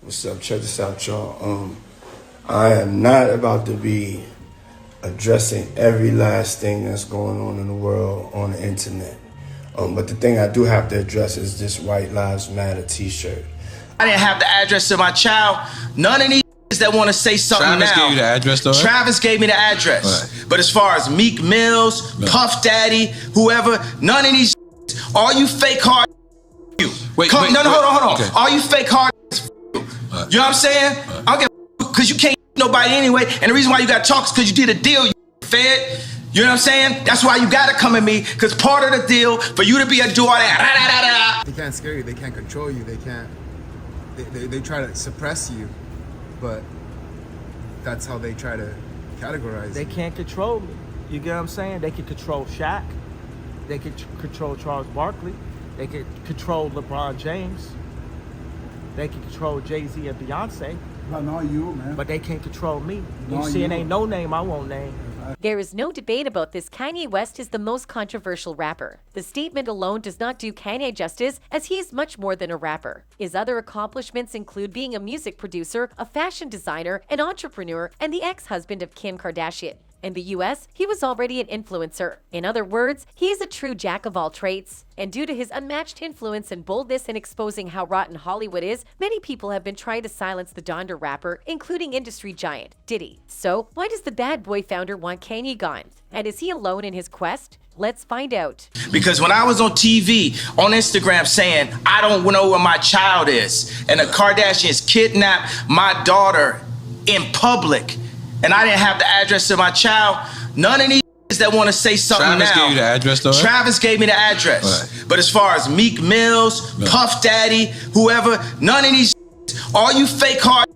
What's up? Check this out, y'all. I am not about to be addressing every last thing that's going on in the world on the internet. But the thing I do have to address is this White Lives Matter t-shirt. I didn't have the address to my child. None of these that want to say something Travis now. Gave you the address, though, right? Travis gave me the address. Right. But as far as Meek Mills, Puff Daddy, whoever, none of these, all you fake hard, you. Hold on. Okay. All you fake hard, you know what I'm saying? I don't get because you can't nobody anyway. And the reason why you got to talk is because you did a deal, you fed. You know what I'm saying? That's why you got to come at me, because part of the deal for you to be a do all that. They can't scare you. They can't control you. They can't. They try to suppress you, but that's how they try to categorize They you. can't control me. You get what I'm saying? They can control Shaq. They can control Charles Barkley. They can control LeBron James. They can control Jay-Z and Beyonce. But not you, man. But they can't control me. You Not see, it you. ain't no name I won't name. There is no debate about this. Kanye West is the most controversial rapper. The statement alone does not do Kanye justice, as he is much more than a rapper. His other accomplishments include being a music producer, a fashion designer, an entrepreneur, and the ex-husband of Kim Kardashian. In the US, he was already an influencer. In other words, he is a true jack of all trades. And due to his unmatched influence and boldness in exposing how rotten Hollywood is, many people have been trying to silence the Donda rapper, including industry giant Diddy. So, why does the bad boy founder want Kanye gone? And is he alone in his quest? Let's find out. Because when I was on TV, on Instagram saying, I don't know where my child is, and the Kardashians kidnapped my daughter in public, and I didn't have the address to my child, none of these that want to say something Travis now. Gave you the address, though, right? Travis gave me the address. Right. But as far as Meek Mills, Puff Daddy, whoever, none of these, all you fake hard,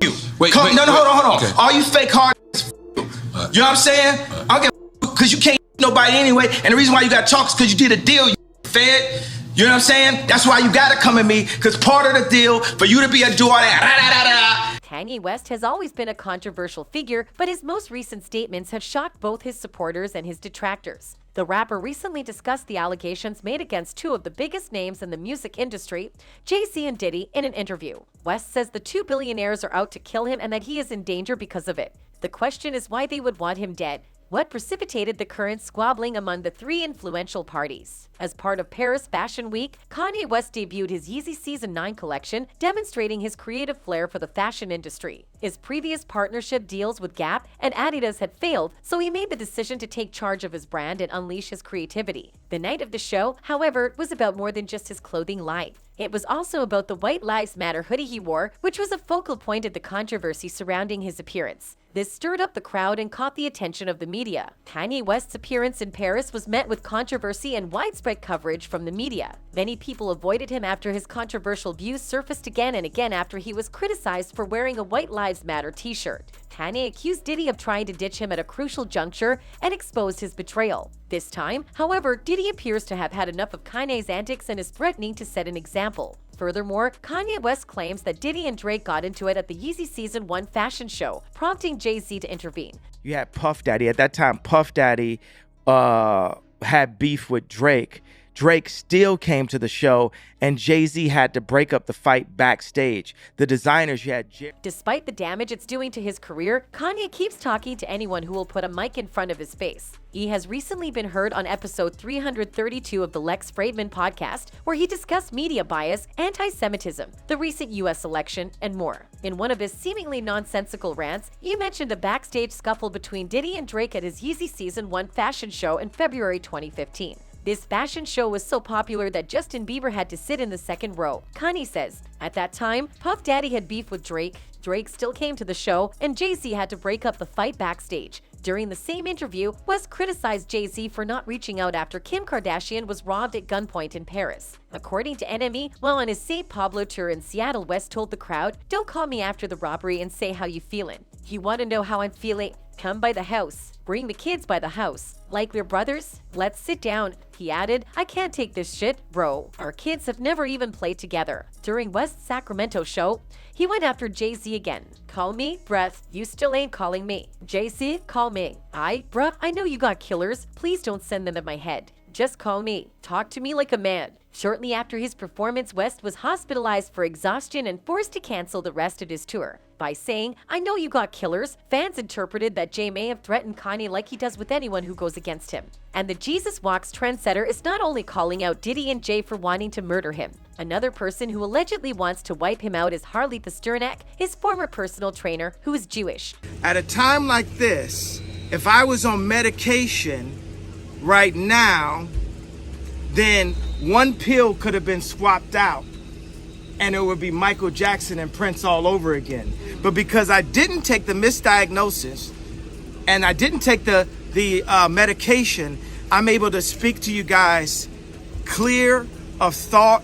you. Hold on. Okay. All you fake hard, you know what I'm saying? I don't get because you can't nobody anyway. And the reason why you got to talk is because you did a deal, you fed. You know what I'm saying? That's why you got to come at me, because part of the deal for you to be a do all that. Kanye West has always been a controversial figure, but his most recent statements have shocked both his supporters and his detractors. The rapper recently discussed the allegations made against two of the biggest names in the music industry, Jay-Z and Diddy, in an interview. West says the two billionaires are out to kill him and that he is in danger because of it. The question is why they would want him dead. What precipitated the current squabbling among the three influential parties? As part of Paris Fashion Week, Kanye West debuted his Yeezy Season 9 collection, demonstrating his creative flair for the fashion industry. His previous partnership deals with Gap and Adidas had failed, so he made the decision to take charge of his brand and unleash his creativity. The night of the show, however, was about more than just his clothing line. It was also about the White Lives Matter hoodie he wore, which was a focal point of the controversy surrounding his appearance. This stirred up the crowd and caught the attention of the media. Kanye West's appearance in Paris was met with controversy and widespread coverage from the media. Many people avoided him after his controversial views surfaced again and again after he was criticized for wearing a White Lives Matter t-shirt. Kanye accused Diddy of trying to ditch him at a crucial juncture and exposed his betrayal. This time, however, Diddy appears to have had enough of Kanye's antics and is threatening to set an example. Furthermore, Kanye West claims that Diddy and Drake got into it at the Yeezy Season 1 fashion show, prompting Jay-Z to intervene. You had Puff Daddy. At that time, Puff Daddy had beef with Drake. Drake still came to the show, and Jay-Z had to break up the fight backstage. The designers, you had Despite the damage it's doing to his career, Kanye keeps talking to anyone who will put a mic in front of his face. He has recently been heard on episode 332 of the Lex Fridman podcast, where he discussed media bias, anti-Semitism, the recent US election, and more. In one of his seemingly nonsensical rants, he mentioned a backstage scuffle between Diddy and Drake at his Yeezy Season 1 fashion show in February 2015. This fashion show was so popular that Justin Bieber had to sit in the second row. Kanye says, at that time, Puff Daddy had beef with Drake, Drake still came to the show, and Jay-Z had to break up the fight backstage. During the same interview, West criticized Jay-Z for not reaching out after Kim Kardashian was robbed at gunpoint in Paris. According to NME, while on his St. Pablo tour in Seattle, West told the crowd, "Don't call me after the robbery and say how you feelin'. You want to know how I'm feeling? Come by the house. Bring the kids by the house. Like we're brothers? Let's sit down." He added, "I can't take this shit, bro. Our kids have never even played together." During West's Sacramento show, he went after Jay-Z again. "Call me, breath. You still ain't calling me. Jay-Z, call me. Bruh, I know you got killers. Please don't send them to my head." Just call me. Talk to me like a man. Shortly after his performance, West was hospitalized for exhaustion and forced to cancel the rest of his tour. By saying, "I know you got killers," fans interpreted that Jay may have threatened Kanye like he does with anyone who goes against him. And the Jesus Walks trendsetter is not only calling out Diddy and Jay for wanting to murder him. Another person who allegedly wants to wipe him out is Harley Pasternak, his former personal trainer, who is Jewish. At a time like this, if I was on medication right now, then one pill could have been swapped out and it would be Michael Jackson and Prince all over again. But because I didn't take the misdiagnosis and I didn't take the medication, I'm able to speak to you guys clear of thought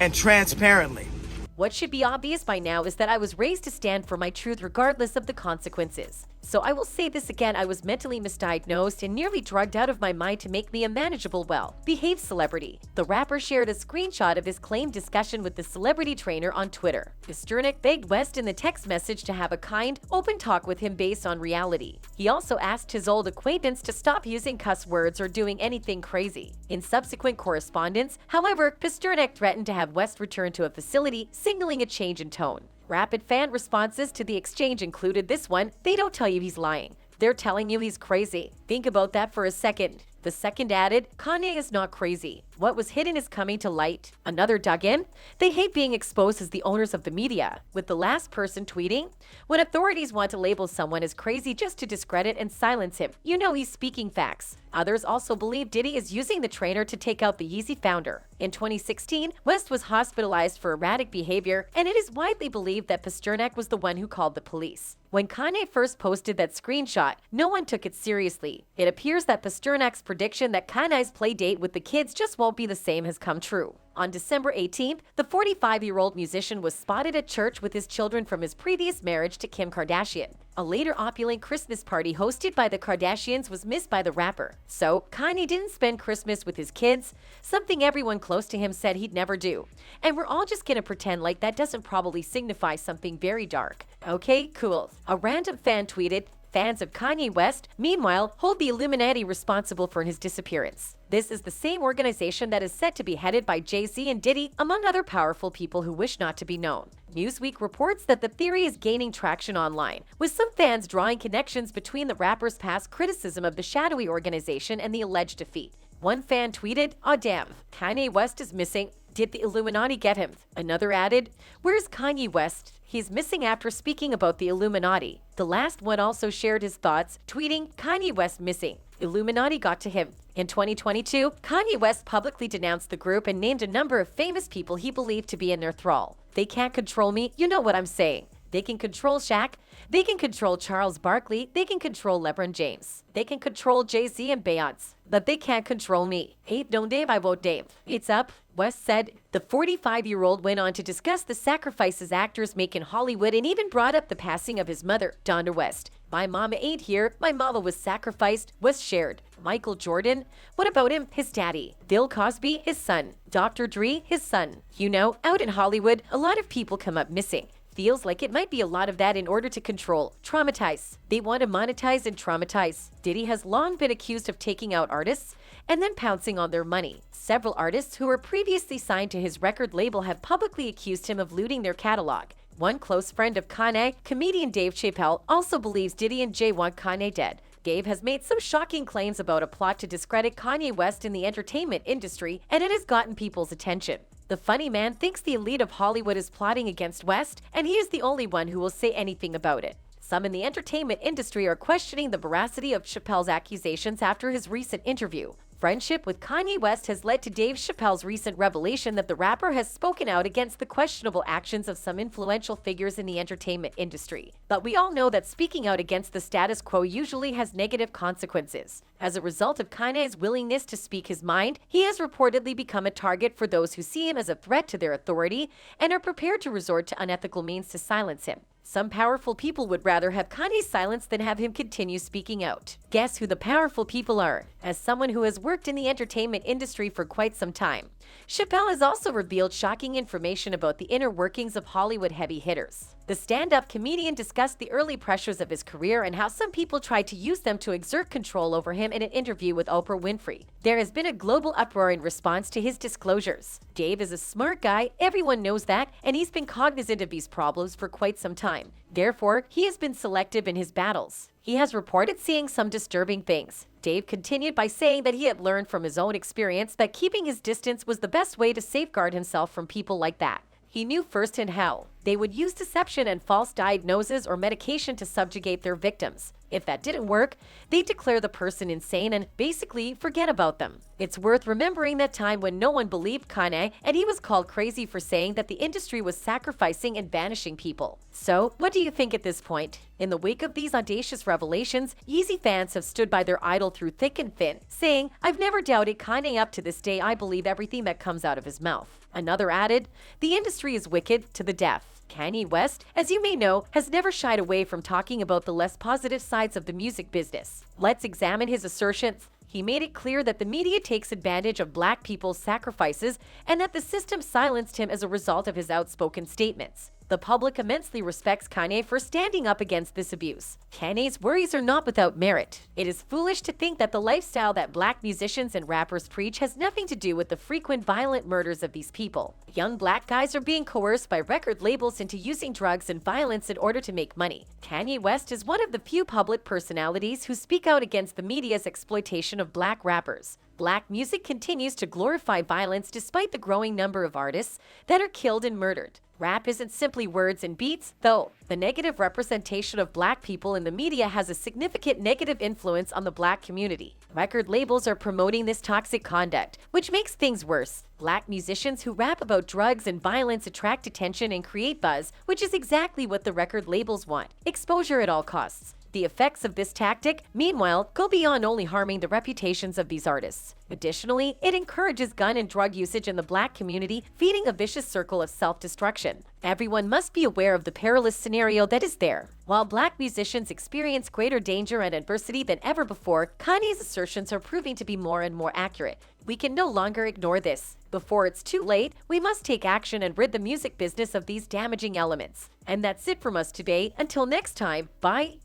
and transparently. What should be obvious by now is that I was raised to stand for my truth regardless of the consequences. So I will say this again, I was mentally misdiagnosed and nearly drugged out of my mind to make me a manageable, well-behaved celebrity. The rapper shared a screenshot of his claimed discussion with the celebrity trainer on Twitter. Pasternak begged West in the text message to have a kind, open talk with him based on reality. He also asked his old acquaintance to stop using cuss words or doing anything crazy. In subsequent correspondence, however, Pasternak threatened to have West return to a facility, signaling a change in tone. Rapid fan responses to the exchange included this one: "They don't tell you he's lying. They're telling you he's crazy. Think about that for a second." The second added, "Kanye is not crazy. What was hidden is coming to light." Another dug in, "They hate being exposed as the owners of the media," with the last person tweeting, "When authorities want to label someone as crazy just to discredit and silence him, you know he's speaking facts." Others also believe Diddy is using the trainer to take out the Yeezy founder. In 2016, West was hospitalized for erratic behavior, and it is widely believed that Pasternak was the one who called the police. When Kanye first posted that screenshot, no one took it seriously. It appears that Pasternak's prediction that Kanye's play date with the kids just won't be the same has come true. On December 18th, the 45-year-old musician was spotted at church with his children from his previous marriage to Kim Kardashian. A later opulent Christmas party hosted by the Kardashians was missed by the rapper. So, Kanye didn't spend Christmas with his kids, something everyone close to him said he'd never do. And we're all just gonna pretend like that doesn't probably signify something very dark. Okay, cool. A random fan tweeted, "Fans of Kanye West, meanwhile, hold the Illuminati responsible for his disappearance." This is the same organization that is set to be headed by Jay-Z and Diddy, among other powerful people who wish not to be known. Newsweek reports that the theory is gaining traction online, with some fans drawing connections between the rapper's past criticism of the shadowy organization and the alleged defeat. One fan tweeted, "Aw damn, Kanye West is missing. Did the Illuminati get him?" Another added, "Where's Kanye West? He's missing," after speaking about the Illuminati. The last one also shared his thoughts, tweeting, "Kanye West missing. Illuminati got to him." In 2022, Kanye West publicly denounced the group and named a number of famous people he believed to be in their thrall. "They can't control me, you know what I'm saying. They can control Shaq. They can control Charles Barkley. They can control LeBron James. They can control Jay-Z and Beyonce. But they can't control me. Ain't no Dave, I won't Dave. It's up," West said. The 45-year-old went on to discuss the sacrifices actors make in Hollywood and even brought up the passing of his mother, Donna West. "My mama ain't here. My mama was sacrificed," West shared. Michael Jordan? What about him? His daddy. Bill Cosby? His son. Dr. Dre? His son. You know, out in Hollywood, a lot of people come up missing. Feels like it might be a lot of that in order to control, traumatize. They want to monetize and traumatize. Diddy has long been accused of taking out artists and then pouncing on their money. Several artists who were previously signed to his record label have publicly accused him of looting their catalog. One close friend of Kanye, comedian Dave Chappelle, also believes Diddy and Jay want Kanye dead. Dave has made some shocking claims about a plot to discredit Kanye West in the entertainment industry, and it has gotten people's attention. The funny man thinks the elite of Hollywood is plotting against West, and he is the only one who will say anything about it. Some in the entertainment industry are questioning the veracity of Chappelle's accusations after his recent interview. Friendship with Kanye West has led to Dave Chappelle's recent revelation that the rapper has spoken out against the questionable actions of some influential figures in the entertainment industry. But we all know that speaking out against the status quo usually has negative consequences. As a result of Kanye's willingness to speak his mind, he has reportedly become a target for those who see him as a threat to their authority and are prepared to resort to unethical means to silence him. Some powerful people would rather have Kanye silenced than have him continue speaking out. Guess who the powerful people are? as someone who has worked in the entertainment industry for quite some time. Chappelle has also revealed shocking information about the inner workings of Hollywood heavy hitters. The stand-up comedian discussed the early pressures of his career and how some people tried to use them to exert control over him in an interview with Oprah Winfrey. There has been a global uproar in response to his disclosures. Dave is a smart guy, everyone knows that, and he's been cognizant of these problems for quite some time. Therefore, he has been selective in his battles. He has reported seeing some disturbing things. Dave continued by saying that he had learned from his own experience that keeping his distance was the best way to safeguard himself from people like that. He knew firsthand how they would use deception and false diagnoses or medication to subjugate their victims. If that didn't work, they'd declare the person insane and basically forget about them. It's worth remembering that time when no one believed Kanye and he was called crazy for saying that the industry was sacrificing and banishing people. So, what do you think at this point? In the wake of these audacious revelations, Yeezy fans have stood by their idol through thick and thin, saying, "I've never doubted Kanye. Up to this day, I believe everything that comes out of his mouth." Another added, "The industry is wicked to the death." Kanye West, as you may know, has never shied away from talking about the less positive sides of the music business. Let's examine his assertions. He made it clear that the media takes advantage of Black people's sacrifices and that the system silenced him as a result of his outspoken statements. The public immensely respects Kanye for standing up against this abuse. Kanye's worries are not without merit. It is foolish to think that the lifestyle that Black musicians and rappers preach has nothing to do with the frequent violent murders of these people. Young Black guys are being coerced by record labels into using drugs and violence in order to make money. Kanye West is one of the few public personalities who speak out against the media's exploitation of Black rappers. Black music continues to glorify violence despite the growing number of artists that are killed and murdered. Rap isn't simply words and beats, though. The negative representation of Black people in the media has a significant negative influence on the Black community. Record labels are promoting this toxic conduct, which makes things worse. Black musicians who rap about drugs and violence attract attention and create buzz, which is exactly what the record labels want: exposure at all costs. The effects of this tactic, meanwhile, go beyond only harming the reputations of these artists. Additionally, it encourages gun and drug usage in the Black community, feeding a vicious circle of self-destruction. Everyone must be aware of the perilous scenario that is there. While Black musicians experience greater danger and adversity than ever before, Kanye's assertions are proving to be more and more accurate. We can no longer ignore this. Before it's too late, we must take action and rid the music business of these damaging elements. And that's it from us today. Until next time, bye.